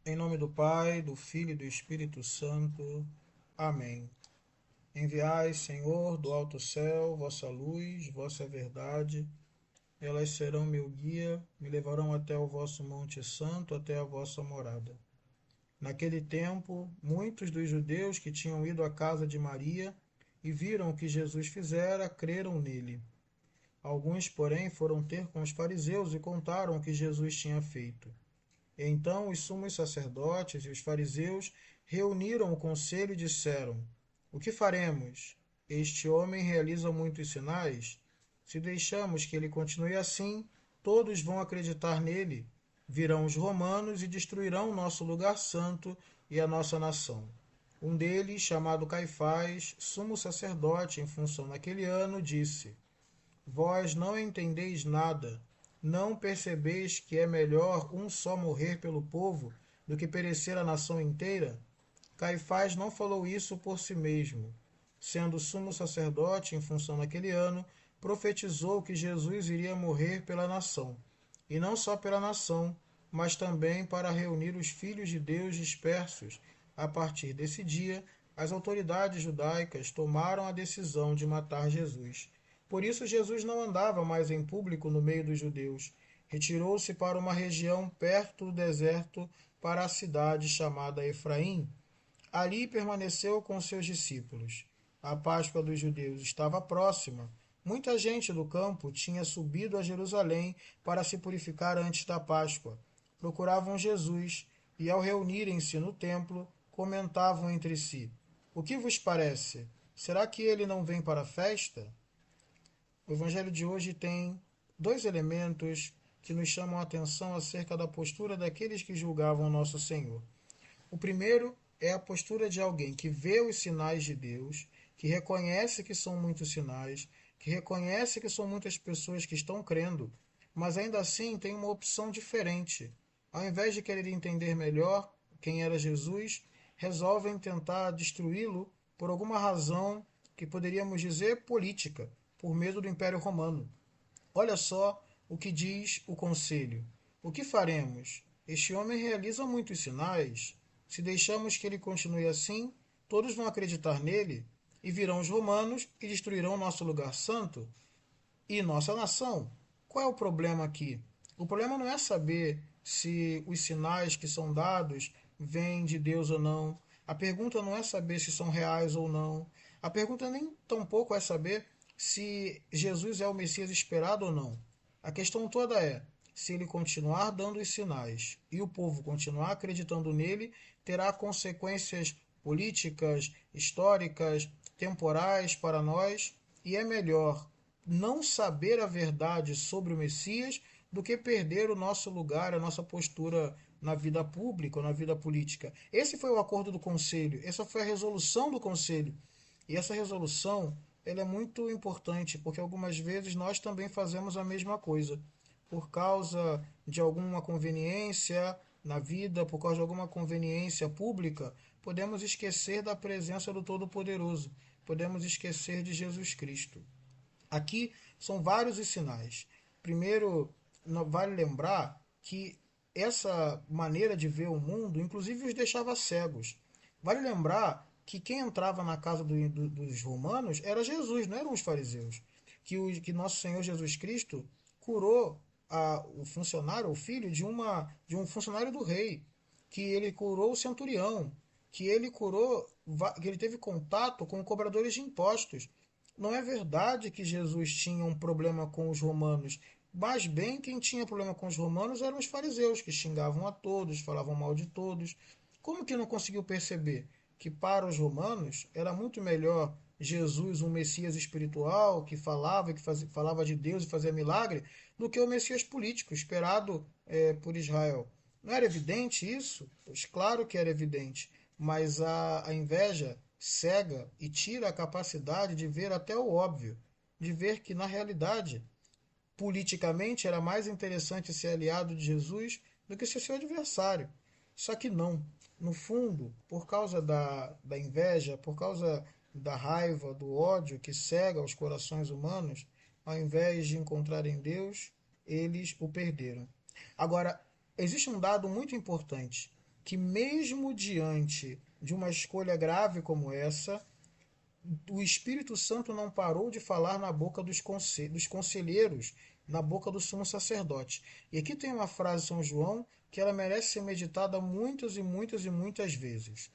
Em nome do Pai, do Filho e do Espírito Santo. Amém. Enviai, Senhor, do alto céu, vossa luz, vossa verdade. Elas serão meu guia, me levarão até o vosso Monte Santo, até a vossa morada. Naquele tempo, muitos dos judeus que tinham ido à casa de Maria e viram o que Jesus fizera, creram nele. Alguns, porém, foram ter com os fariseus e contaram o que Jesus tinha feito. Então os sumos sacerdotes e os fariseus reuniram o conselho e disseram: O que faremos? Este homem realiza muitos sinais. Se deixamos que ele continue assim, todos vão acreditar nele. Virão os romanos e destruirão nosso lugar santo e a nossa nação. Um deles, chamado Caifás, sumo sacerdote em função naquele ano, disse: Vós não entendeis nada. Não percebeis que é melhor um só morrer pelo povo do que perecer a nação inteira? Caifás não falou isso por si mesmo. Sendo sumo sacerdote em função naquele ano, profetizou que Jesus iria morrer pela nação. E não só pela nação, mas também para reunir os filhos de Deus dispersos. A partir desse dia, as autoridades judaicas tomaram a decisão de matar Jesus. Por isso, Jesus não andava mais em público no meio dos judeus. Retirou-se para uma região perto do deserto, para a cidade chamada Efraim. Ali permaneceu com seus discípulos. A Páscoa dos judeus estava próxima. Muita gente do campo tinha subido a Jerusalém para se purificar antes da Páscoa. Procuravam Jesus e, ao reunirem-se no templo, comentavam entre si: O que vos parece? Será que ele não vem para a festa? O evangelho de hoje tem dois elementos que nos chamam a atenção acerca da postura daqueles que julgavam nosso Senhor. O primeiro é a postura de alguém que vê os sinais de Deus, que reconhece que são muitos sinais, que reconhece que são muitas pessoas que estão crendo, mas ainda assim tem uma opção diferente. Ao invés de querer entender melhor quem era Jesus, resolvem tentar destruí-lo por alguma razão que poderíamos dizer política, por medo do Império Romano. Olha só o que diz o conselho. O que faremos? Este homem realiza muitos sinais. Se deixamos que ele continue assim, todos vão acreditar nele, e virão os romanos e destruirão nosso lugar santo e nossa nação. Qual é o problema aqui? O problema não é saber se os sinais que são dados vêm de Deus ou não. A pergunta não é saber se são reais ou não. A pergunta nem tampouco é saber se Jesus é o Messias esperado ou não. A questão toda é: se ele continuar dando os sinais e o povo continuar acreditando nele, terá consequências políticas, históricas, temporais para nós, e é melhor não saber a verdade sobre o Messias do que perder o nosso lugar, a nossa postura na vida pública ou na vida política. Esse foi o acordo do Conselho, essa foi a resolução do Conselho. E essa resolução ela é muito importante, porque algumas vezes nós também fazemos a mesma coisa. Por causa de alguma conveniência na vida, por causa de alguma conveniência pública, podemos esquecer da presença do Todo-Poderoso, podemos esquecer de Jesus Cristo. Aqui são vários os sinais. Primeiro, vale lembrar que essa maneira de ver o mundo, inclusive, os deixava cegos. Vale lembrar que quem entrava na casa dos romanos era Jesus, não eram os fariseus. Que nosso Senhor Jesus Cristo curou o funcionário, o filho de um funcionário do rei, que ele curou o centurião, que ele curou, que ele teve contato com cobradores de impostos. Não é verdade que Jesus tinha um problema com os romanos, mas bem quem tinha problema com os romanos eram os fariseus, que xingavam a todos, falavam mal de todos. Como que não conseguiu perceber que para os romanos era muito melhor Jesus, um Messias espiritual, que falava, falava de Deus e fazia milagre, do que o Messias político, esperado por Israel? Não era evidente isso? Pois claro que era evidente, mas a inveja cega e tira a capacidade de ver até o óbvio, de ver que na realidade, politicamente, era mais interessante ser aliado de Jesus do que ser seu adversário. Só que não. No fundo, por causa da inveja, por causa da raiva, do ódio que cega os corações humanos, ao invés de encontrarem Deus, eles o perderam. Agora, existe um dado muito importante. que mesmo diante de uma escolha grave como essa, o Espírito Santo não parou de falar na boca dos conselheiros, na boca do sumo sacerdote. E aqui tem uma frase de São João que ela merece ser meditada muitas e muitas e muitas vezes.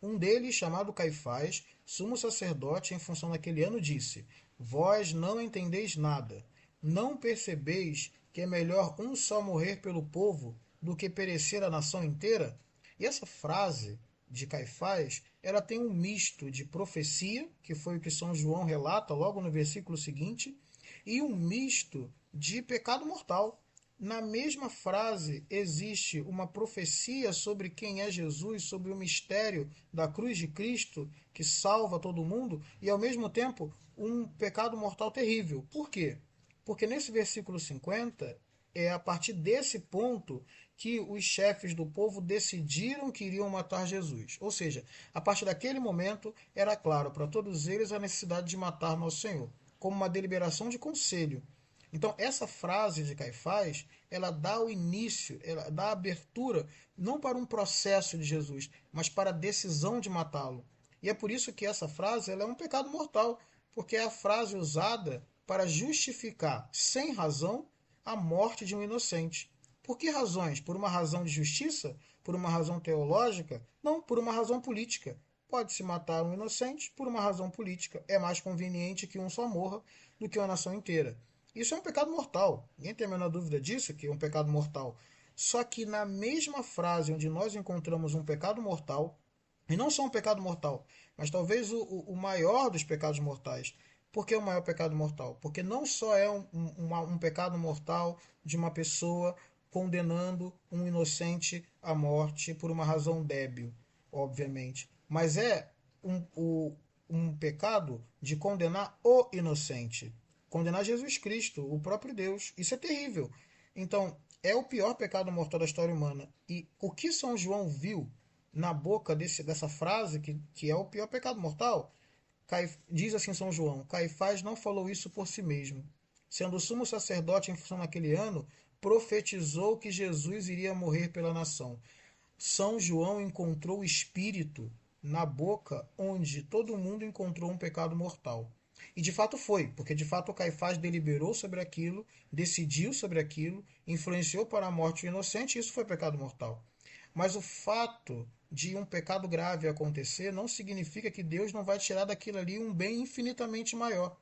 Um deles, chamado Caifás, sumo sacerdote em função daquele ano, disse: Vós não entendeis nada, não percebeis que é melhor um só morrer pelo povo do que perecer a nação inteira? E essa frase de Caifás, ela tem um misto de profecia, que foi o que São João relata logo no versículo seguinte, e um misto de pecado mortal. Na mesma frase existe uma profecia sobre quem é Jesus, sobre o mistério da cruz de Cristo que salva todo mundo, e ao mesmo tempo um pecado mortal terrível. Por quê? Porque nesse versículo 50 é a partir desse ponto que os chefes do povo decidiram que iriam matar Jesus. Ou seja, a partir daquele momento era claro para todos eles a necessidade de matar nosso Senhor, como uma deliberação de conselho. Então, essa frase de Caifás, ela dá o início, ela dá a abertura, não para um processo de Jesus, mas para a decisão de matá-lo. E é por isso que essa frase ela é um pecado mortal, porque é a frase usada para justificar, sem razão, a morte de um inocente. Por que razões? Por uma razão de justiça? Por uma razão teológica? Não, por uma razão política. Pode-se matar um inocente por uma razão política. É mais conveniente que um só morra do que uma nação inteira. Isso é um pecado mortal. Ninguém tem a menor dúvida disso, que é um pecado mortal. Só que na mesma frase onde nós encontramos um pecado mortal, e não só um pecado mortal, mas talvez o maior dos pecados mortais. Por que o maior pecado mortal? Porque não só é um pecado mortal de uma pessoa condenando um inocente à morte por uma razão débil, obviamente, mas é um pecado de condenar o inocente, condenar Jesus Cristo, o próprio Deus. Isso é terrível. Então, é o pior pecado mortal da história humana. E o que São João viu na boca dessa frase, que é o pior pecado mortal, diz assim São João: Caifás não falou isso por si mesmo. Sendo sumo sacerdote em função naquele ano, profetizou que Jesus iria morrer pela nação. São João encontrou o Espírito na boca onde todo mundo encontrou um pecado mortal. E de fato foi, porque de fato o Caifás deliberou sobre aquilo, decidiu sobre aquilo, influenciou para a morte o inocente, e isso foi pecado mortal. Mas o fato de um pecado grave acontecer não significa que Deus não vai tirar daquilo ali um bem infinitamente maior.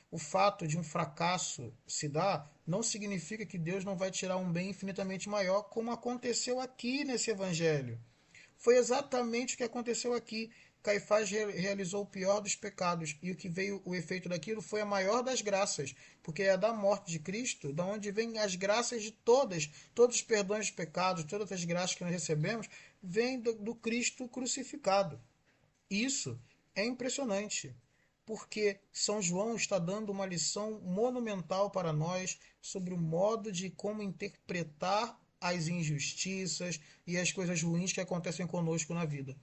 O fato de um fracasso se dar não significa que Deus não vai tirar um bem infinitamente maior, como aconteceu aqui nesse evangelho. Foi exatamente o que aconteceu aqui. Caifás realizou o pior dos pecados, e o que veio, o efeito daquilo foi a maior das graças, porque é da morte de Cristo, da onde vêm as graças de todos os perdões de pecados, todas as graças que nós recebemos, vêm do Cristo crucificado. Isso é impressionante, porque São João está dando uma lição monumental para nós sobre o modo de como interpretar as injustiças e as coisas ruins que acontecem conosco na vida.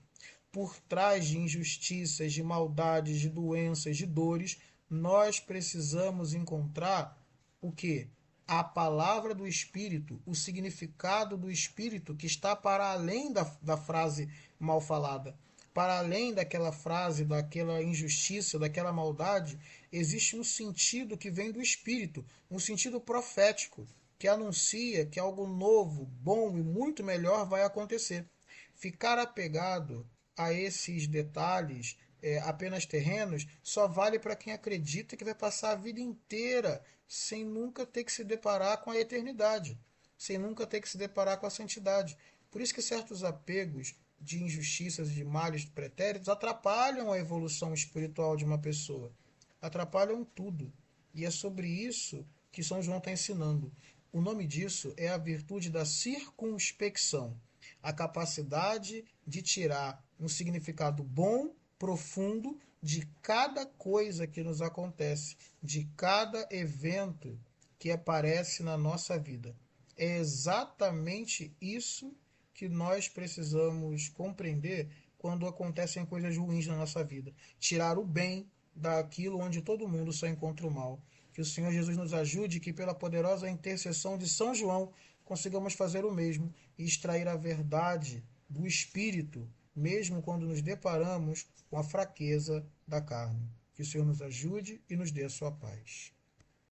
Por trás de injustiças, de maldades, de doenças, de dores, nós precisamos encontrar o que? A palavra do Espírito, o significado do Espírito que está para além da frase mal falada. Para além daquela frase, daquela injustiça, daquela maldade, existe um sentido que vem do Espírito, um sentido profético, que anuncia que algo novo, bom e muito melhor vai acontecer. Ficar apegado a esses detalhes apenas terrenos só vale para quem acredita que vai passar a vida inteira sem nunca ter que se deparar com a eternidade, sem nunca ter que se deparar com a santidade. Por isso que certos apegos de injustiças e de males pretéritos atrapalham a evolução espiritual de uma pessoa, atrapalham tudo. E é sobre isso que São João está ensinando. O nome disso é a virtude da circunspecção, a capacidade de tirar um significado bom, profundo de cada coisa que nos acontece, de cada evento que aparece na nossa vida. É exatamente isso que nós precisamos compreender quando acontecem coisas ruins na nossa vida. Tirar o bem daquilo onde todo mundo só encontra o mal. Que o Senhor Jesus nos ajude, que pela poderosa intercessão de São João consigamos fazer o mesmo e extrair a verdade do Espírito, mesmo quando nos deparamos com a fraqueza da carne. Que o Senhor nos ajude e nos dê a sua paz.